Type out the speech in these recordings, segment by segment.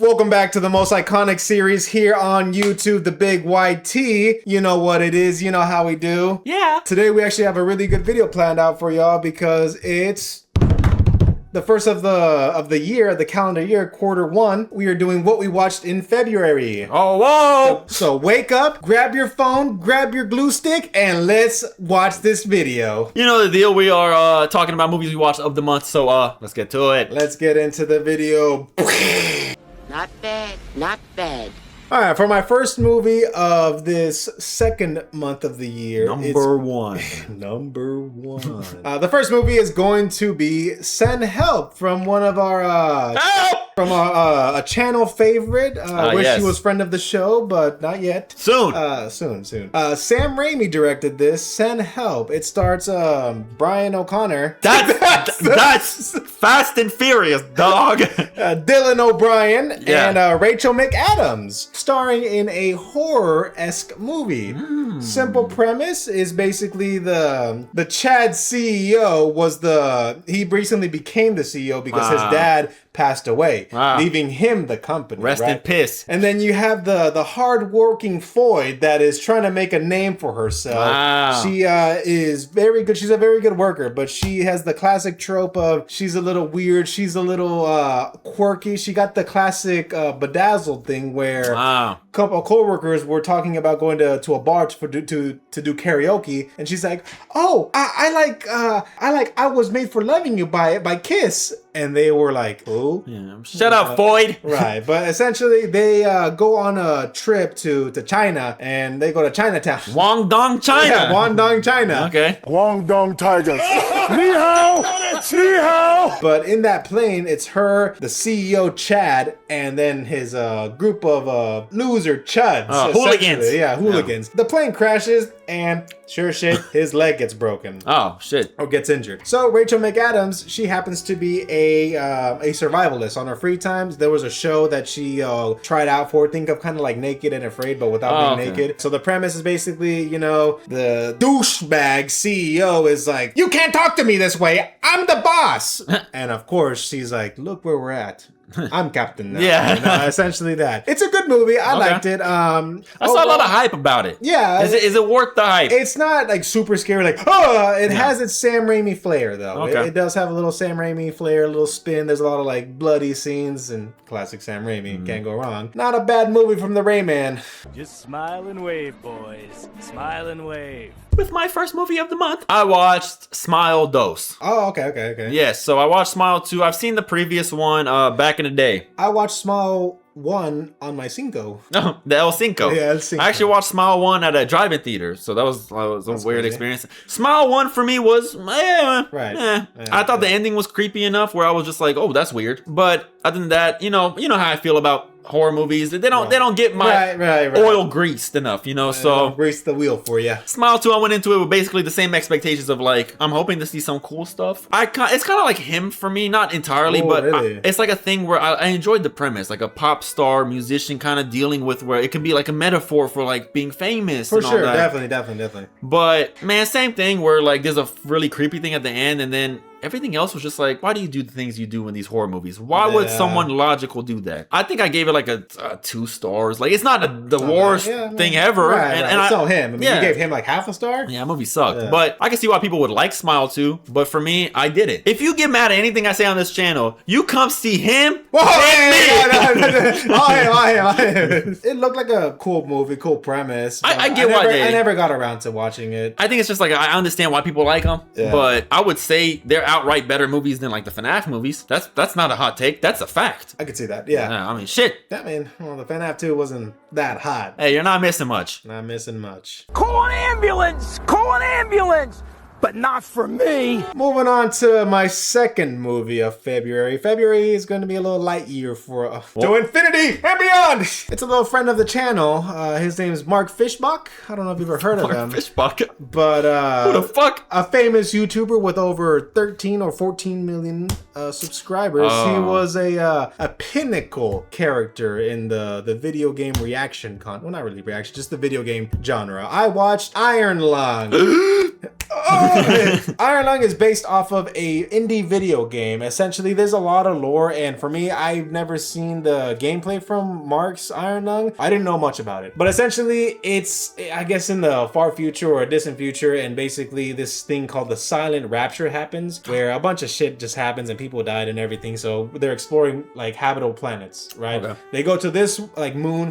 Welcome back to the most iconic series here on YouTube, The Big White T. You know what it is, you know how we do. Yeah. Today we actually have a really good video planned out for y'all because it's the first of the year, the calendar year, Q1. We are doing what we watched in February. Oh, whoa! So wake up, grab your phone, grab your glue stick, and let's watch this video. You know the deal, we are talking about movies we watched of the month, so let's get to it. Let's get into the video. Not bad, not bad. All right, for my first movie of this second month of the year, Number one. Number one. The first movie is going to be Send Help from one of our from a channel favorite. Wish yes. he was friend of the show, but not yet. Soon. Soon. Sam Raimi directed this. Send Help. It stars Brian O'Connor. That's Fast and Furious, dog. Dylan O'Brien Yeah. and Rachel McAdams, starring in a horror-esque movie. Simple premise is basically the Chad CEO was he recently became the CEO because his dad passed away, leaving him the company. Rest in piss. And then you have the hard-working Floyd that is trying to make a name for herself. Wow. She is very good. She's a very good worker, but she has the classic trope of she's a little weird. She's a little quirky. She got the classic bedazzled thing where a couple of co-workers were talking about going to a bar to do karaoke, and she's like, "Oh, I was made for loving you by Kiss." And they were like, "Oh, Yeah. Shut up, Floyd." Right, but essentially they go on a trip to China, and they go to Chinatown. Guangdong, China. Yeah, Guangdong, China. Okay. Guangdong Tigers. Ni hao! Ni hao! But in that plane, it's her, the CEO Chad, and then his group of loser chuds. Hooligans. essentially. Yeah, hooligans. The plane crashes, and sure shit, his leg gets broken. Oh, shit. Or gets injured. So Rachel McAdams, she happens to be a survivalist. On her free times, there was a show that she tried out for. Think of kind of like Naked and Afraid, but without being naked. So the premise is basically, you know, the douchebag CEO is like, "You can't talk to me this way. I'm the boss." And of course, she's like, "Look where we're at. I'm captain now." Yeah. You know, essentially that. It's a good movie. I liked it. I saw a lot of hype about it. Yeah. Is it worth the hype? It's not like super scary, like, oh, it has its Sam Raimi flair, though. Okay. It does have a little Sam Raimi flair, a little spin. There's a lot of like bloody scenes, and classic Sam Raimi, can't go wrong. Not a bad movie from the Rayman. Just smile and wave, boys. Smile and wave. With my first movie of the month, I watched Smile Dos. Oh, okay. Yes, so I watched Smile 2. I've seen the previous one back in the day. I watched Smile 1 on my Cinco. Oh, the El Cinco. Yeah, El Cinco. I actually watched Smile 1 at a drive-in theater, so that was a weird crazy. experience. Smile 1 for me was, Right. I thought the ending was creepy enough where I was just like, oh, that's weird. But other than that, you know how I feel about horror movies. They don't get my oil greased enough, you know. So grease the wheel for you. Smile 2, I went into it with basically the same expectations of like, I'm hoping to see some cool stuff. It's kind of like him for me, not entirely, but really? It's like a thing where I enjoyed the premise, like a pop star musician kind of dealing with where it can be like a metaphor for like being famous. For and all sure, that. definitely. But man, same thing where like there's a really creepy thing at the end, and then everything else was just like, why do you do the things you do in these horror movies? Why would someone logical do that? I think I gave it like a 2 stars. Like, it's not the worst thing ever. And it's not him. I mean, you gave him like half a star? Yeah, that movie sucked. But I can see why people would like Smile 2. But for me, I did it. If you get mad at anything I say on this channel, you come see him. It looked like a cool movie, cool premise. I get why I never got around to watching it. I think it's just like, I understand why people like them. Yeah. But I would say they're outright better movies than like the FNAF movies. That's not a hot take. That's a fact. I could see that. Yeah. I mean, shit. I mean, well, the FNAF 2 wasn't that hot. Hey, you're not missing much. Not missing much. Call an ambulance! Call an ambulance! But not for me. Moving on to my second movie of February. February is going to be a little light year for to infinity and beyond. It's a little friend of the channel. His name is Mark Fishbach. I don't know if you've ever heard of him. Fishbach. But who the fuck? A famous YouTuber with over 13 or 14 million subscribers. He was a pinnacle character in the video game reaction well, not really reaction, just the video game genre. I watched Iron Lung. Iron Lung is based off of a indie video game. Essentially, there's a lot of lore, and for me, I've never seen the gameplay from Mark's Iron Lung. I didn't know much about it. But essentially, it's, I guess, in the far future or a distant future, and basically this thing called the Silent Rapture happens, where a bunch of shit just happens and people died and everything. So they're exploring like habitable planets, right? Okay. They go to this like moon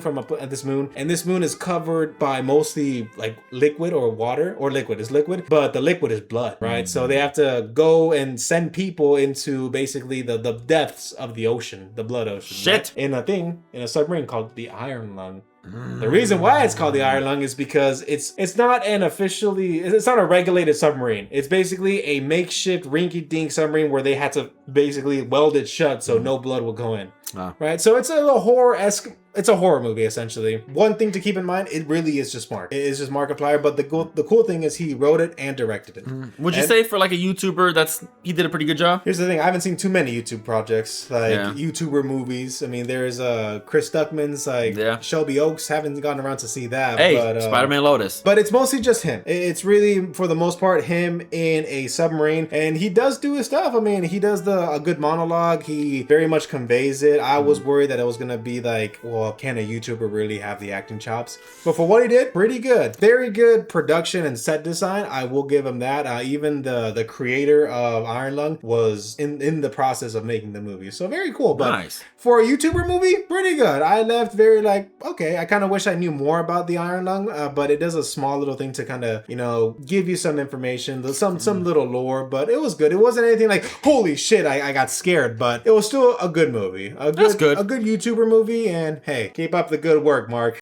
this moon, and this moon is covered by mostly like liquid or water, or liquid is liquid, but the liquid is blood, right? So they have to go and send people into basically the depths of the ocean, the blood ocean. Shit. Right? In a submarine called the Iron Lung. The reason why it's called the Iron Lung is because it's not a regulated submarine. It's basically a makeshift rinky-dink submarine where they had to basically weld it shut so no blood will go in. Right? So it's a little horror-esque. It's a horror movie, essentially. One thing to keep in mind, it really is just Mark. It is just Markiplier, but the cool thing is he wrote it and directed it. Would you say for like a YouTuber, he did a pretty good job? Here's the thing, I haven't seen too many YouTube projects, YouTuber movies. I mean, there's Chris Duckman's, Shelby Oaks, haven't gotten around to see that. Hey, but, Spider-Man Lotus. But it's mostly just him. It's really, for the most part, him in a submarine, and he does do his stuff. I mean, he does a good monologue. He very much conveys it. I was worried that it was gonna be like, well, can a YouTuber really have the acting chops? But for what he did, pretty good. Very good production and set design. I will give him that. Even the creator of Iron Lung was in the process of making the movie. So very cool. But nice. For a YouTuber movie, pretty good. I left very like, okay, I kind of wish I knew more about the Iron Lung, but it does a small little thing to kind of, give you some information, some little lore, but it was good. It wasn't anything like, holy shit, I got scared, but it was still a good movie. That's good. A good YouTuber movie, and hey, keep up the good work, Mark.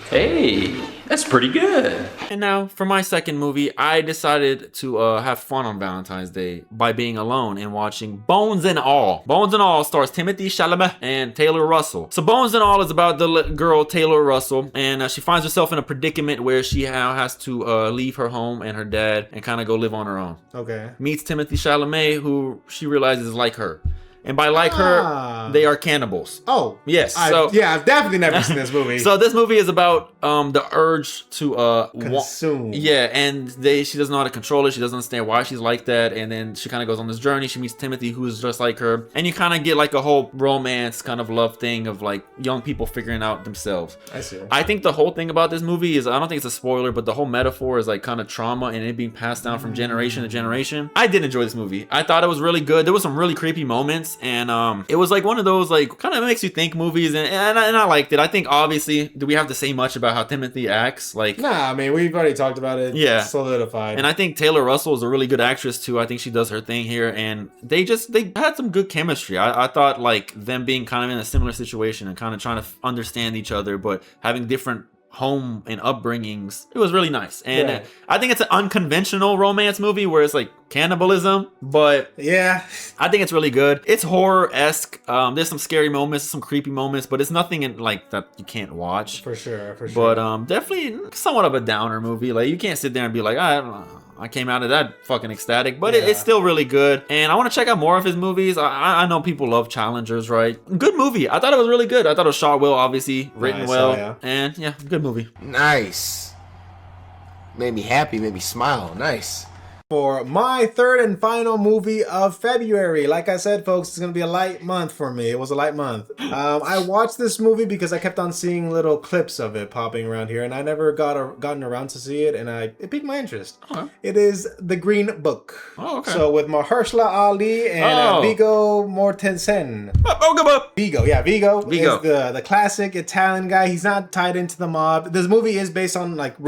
Hey, that's pretty good. And now, for my second movie, I decided to have fun on Valentine's Day by being alone and watching Bones and All. Bones and All stars Timothée Chalamet and Taylor Russell. So Bones and All is about the girl Taylor Russell, and she finds herself in a predicament where she now has to leave her home and her dad and kind of go live on her own. Okay. Meets Timothée Chalamet, who she realizes is like her. And by her, they are cannibals. Oh. Yes. I've definitely never seen this movie. So this movie is about the urge to consume. Yeah, and she doesn't know how to control it. She doesn't understand why she's like that. And then she kind of goes on this journey. She meets Timothy, who is just like her. And you kind of get like a whole romance kind of love thing of like young people figuring out themselves. I see. I think the whole thing about this movie is, I don't think it's a spoiler, but the whole metaphor is like kind of trauma and it being passed down from generation to generation. I did enjoy this movie. I thought it was really good. There was some really creepy moments, and it was like one of those like kind of makes you think movies, and I liked it. I think obviously, do we have to say much about how Timothy acts? Like, nah, I mean, we've already talked about it. Yeah, solidified. And I think Taylor Russell is a really good actress too. I think she does her thing here, and they had some good chemistry. I thought like them being kind of in a similar situation and kind of trying to understand each other, but having different home and upbringings, it was really nice. And I think it's an unconventional romance movie where it's like cannibalism, but yeah, I think it's really good. It's horror-esque. There's some scary moments, some creepy moments, but it's nothing in like that you can't watch for sure. But definitely somewhat of a downer movie. Like, you can't sit there and be like, I came out of that fucking ecstatic, but it's still really good. And I want to check out more of his movies. I know people love challengers, right? Good movie. I thought it was really good. I thought it was shot well, obviously, written well, and yeah, good movie. Nice. Made me happy, made me smile. Nice. For my third and final movie of February. Like I said, folks, it's going to be a light month for me. It was a light month. I watched this movie because I kept on seeing little clips of it popping around here, and I never gotten around to see it, and it piqued my interest. Okay. It is The Green Book. Oh, okay. So with Mahershala Ali and Viggo Mortensen. Viggo is the classic Italian guy. He's not tied into the mob. This movie is based on like a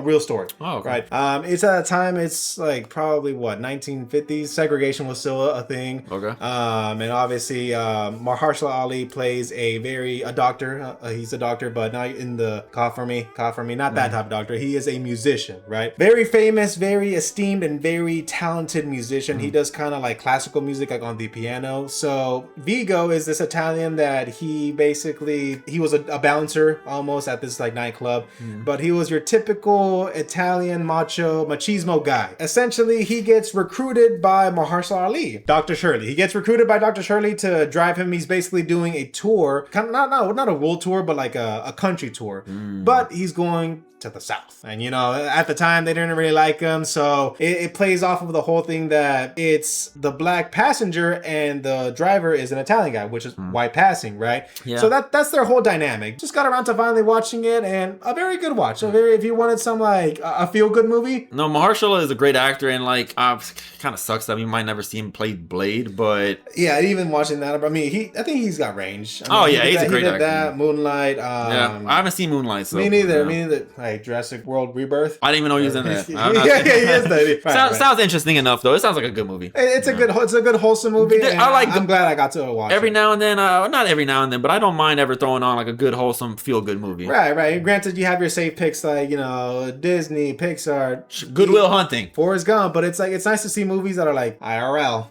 real story. Oh, okay. Right. It's at a time, it's like probably 1950s. Segregation was still a thing. Okay. And obviously Mahershala Ali plays a doctor. He's a doctor, but not in the cough for me, not that type of doctor. He is a musician, right? Very famous, very esteemed, and very talented musician. He does kind of like classical music, like on the piano. So Viggo is this Italian that he was a bouncer almost at this like nightclub, but he was your typical Italian machismo guy. Essentially, essentially he gets recruited by Mahershala Ali, Dr. Shirley. He gets recruited by Dr. Shirley to drive him. He's basically doing a tour, kind of not a world tour, but like a country tour. But he's going to the South. And, you know, at the time they didn't really like him. So it plays off of the whole thing that it's the black passenger and the driver is an Italian guy, which is white passing, right? Yeah. So that's their whole dynamic. Just got around to finally watching it, and a very good watch. If you wanted some like a feel-good movie. No, Mahershala is a great actor, and like kind of sucks that we might never see him play Blade, but yeah, even watching that, I mean, I think he's got range. I mean, he's a great actor. That Moonlight. Yeah, I haven't seen Moonlight. So, me neither. Yeah. Me neither. Like Jurassic World Rebirth. I didn't even know he was in that. Yeah, he is that. Sounds interesting enough though. It sounds like a good movie. It's a good wholesome movie. I'm glad I got to watch every it. now and then. Not every now and then, but I don't mind ever throwing on like a good wholesome feel good movie. Right. Granted, you have your safe picks like, you know, Disney, Pixar, Goodwill Hunting, Forrest Gump, but it's like it's nice to see movies that are like IRL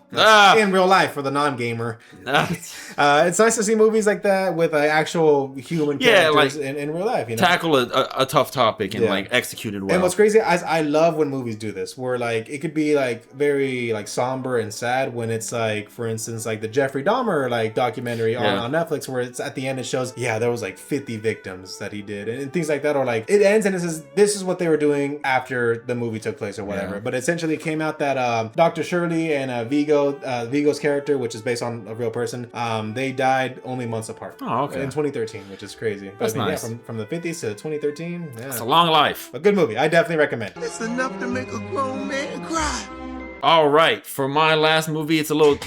in real life for the non-gamer. It's nice to see movies like that with actual human characters in real life. You know? Tackle a tough topic and like execute it well. And what's crazy, I love when movies do this, where like it could be like very like somber and sad when it's like, for instance, like the Jeffrey Dahmer like documentary on Netflix, where it's at the end it shows there was like 50 victims that he did and things like that, or like it ends and it says this is what they were doing after the movie took place or whatever. But essentially it came out that Dr. Shirley and Vigo's character, which is based on a real person, they died only months apart. Oh, okay. In 2013, which is crazy. That's but, I mean, nice. Yeah, from the 50s to 2013. Yeah. It's a long life. A good movie. I definitely recommend. It's enough to make a grown man cry. All right, for my last movie, it's a little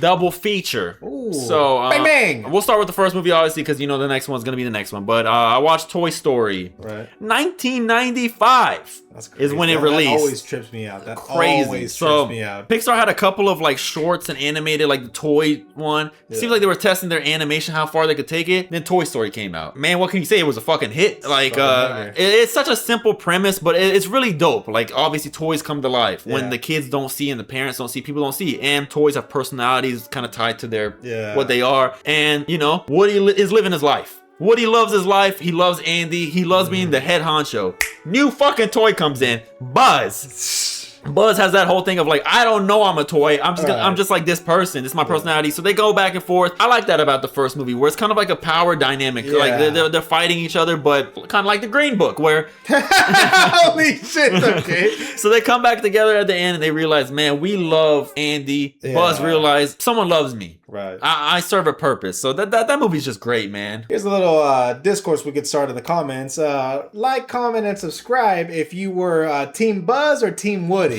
double feature. Ooh. So bang bang. We'll start with the first movie, obviously, because you know the next one's gonna be the next one. But I watched Toy Story. Right. 1995 is when it released. That always trips me out. That Crazy. always So trips me out. Pixar had a couple of like shorts and animated, like the toy one. It seems like they were testing their animation, how far they could take it. Then Toy Story came out. Man, what can you say? It was a fucking hit. Like it's such a simple premise, but it's really dope. Like obviously toys come to life when the kids don't see and the parents don't see, people don't see. And toys have personalities kind of tied to their what they are. And you know, Woody is living his life. Woody loves his life. He loves Andy. He loves being the head honcho. New fucking toy comes in. Buzz. Buzz has that whole thing of like, I don't know I'm a toy. I'm just like this person. It's my personality. So they go back and forth. I like that about the first movie, where it's kind of like a power dynamic. Like they're fighting each other, but kind of like the Green Book, where holy shit. Okay. So they come back together at the end and they realize, man, we love Andy. Buzz realized someone loves me. Right. I serve a purpose. So that movie's just great, man. Here's a little discourse we could start in the comments. Like, comment, and subscribe if you were Team Buzz or Team Woody.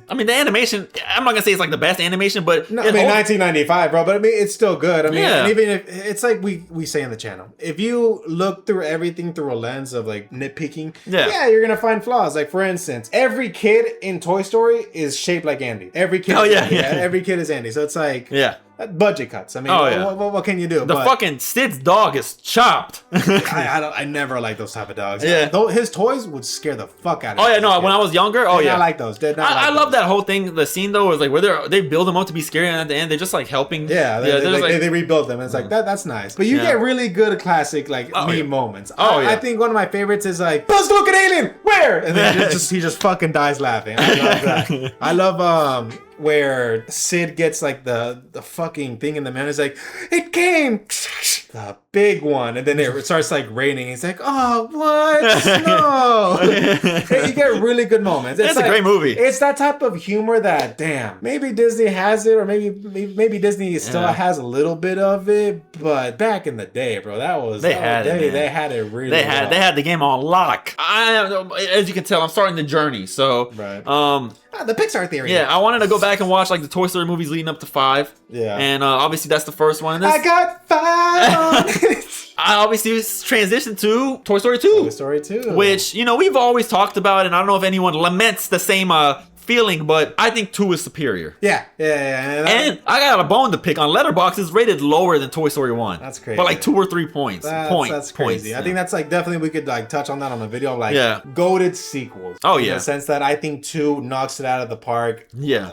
I mean, the animation, I'm not gonna say it's like the best animation, but no, I mean 1995, bro, but I mean it's still good. I mean, Yeah. and even if it's like we say on the channel, if you look through everything through a lens of like nitpicking, you're gonna find flaws. Like for instance, every kid in Toy Story is shaped like Andy. Every kid, every kid is Andy. So it's like budget cuts. I mean, what can you do? The fucking Sid's dog is chopped. I never like those type of dogs. Yeah. Though his toys would scare the fuck out of me. Oh yeah, no. When I was younger, I like those. I love that whole thing. The scene though is like where they build them up to be scary, and at the end they're just like helping. Yeah, they rebuild them. And it's like that's nice. But you get really good classic like meme moments. I think one of my favorites is like, Buzz, look at alien, where? And then he just fucking dies laughing. I love that. I love where Sid gets like the fucking thing in the man is like, it came, the big one, and then it starts like raining. He's like, oh, what? No. You get really good moments. It's like, a great movie. It's that type of humor that, damn, maybe Disney has it, or maybe Disney still has a little bit of it, but back in the day, bro, they had it really. They had the game on lock. As you can tell, I'm starting the journey. So the Pixar theory. Yeah, I wanted to go back and watch like the Toy Story movies leading up to 5. Yeah. And obviously that's the first one. I got 5. I obviously transitioned to Toy Story 2. Toy Story 2. Which, you know, we've always talked about, and I don't know if anyone laments the same feeling, but I think 2 is superior. Yeah. And I got a bone to pick on. Letterboxd is rated lower than Toy Story 1. That's crazy. But like 2 or 3 points. That's crazy. I think that's like definitely we could like touch on that on a video of like goated sequels. Oh in yeah. the sense that I think 2 knocks it out of the park. Yeah.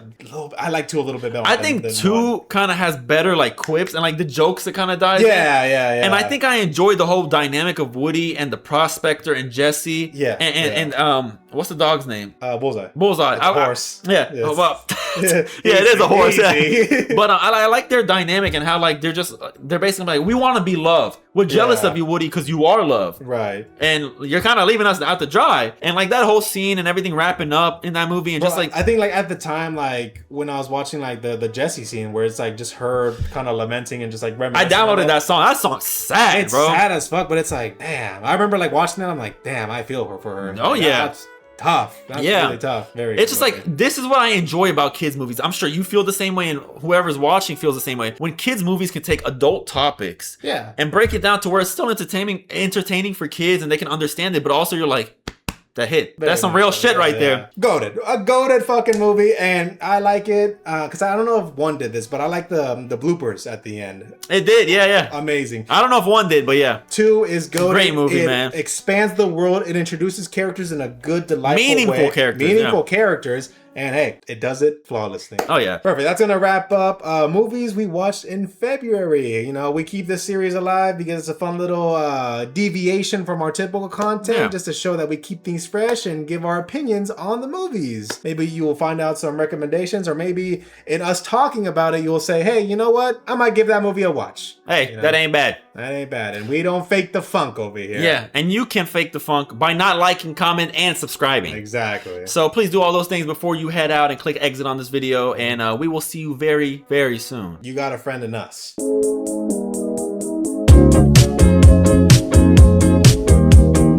I like 2 a little bit better. I think 2 kind of has better like quips and like the jokes that kind of dies. Yeah. And I think I enjoyed the whole dynamic of Woody and the prospector and Jesse. Yeah. And What's the dog's name? Bullseye. Bullseye. It's a horse. Yeah. Yes. Oh, well, yeah, it is a horse. Easy. Yeah. But I like their dynamic and how like they're basically like, we want to be loved. We're jealous of you, Woody, because you are loved. Right. And you're kind of leaving us out to dry. And like that whole scene and everything wrapping up in that movie, and just like I think like at the time, like when I was watching like the Jesse scene where it's like just her kind of lamenting and just like I downloaded that song. That song's sad, it's bro. sad as fuck, but it's like, damn. I remember like watching that. I'm like, damn, I feel for her. Oh like, yeah. That's tough. That's really tough. Very. It's just like, this is what I enjoy about kids movies. I'm sure you feel the same way, and whoever's watching feels the same way. When kids movies can take adult topics, and break it down to where it's still entertaining for kids, and they can understand it, but also you're like, that hit. That's some real shit right there. Goated. A goated fucking movie, and I like it because I don't know if 1 did this, but I like the bloopers at the end. It did, yeah. Amazing. I don't know if 1 did, but yeah. 2 is goated. Great movie, man. It expands the world. It introduces characters in a good, delightful Meaningful way. characters. Characters. And hey, it does it flawlessly. Oh yeah. Perfect. That's gonna wrap up movies we watched in February. You know, we keep this series alive because it's a fun little deviation from our typical content, just to show that we keep things fresh and give our opinions on the movies. Maybe you will find out some recommendations, or maybe in us talking about it, you'll say, hey, you know what? I might give that movie a watch. Hey, that ain't bad. That ain't bad. And we don't fake the funk over here. Yeah, and you can fake the funk by not liking, comment, and subscribing. Exactly. So please do all those things before you head out and click exit on this video, and we will see you very, very soon. You got a friend in us.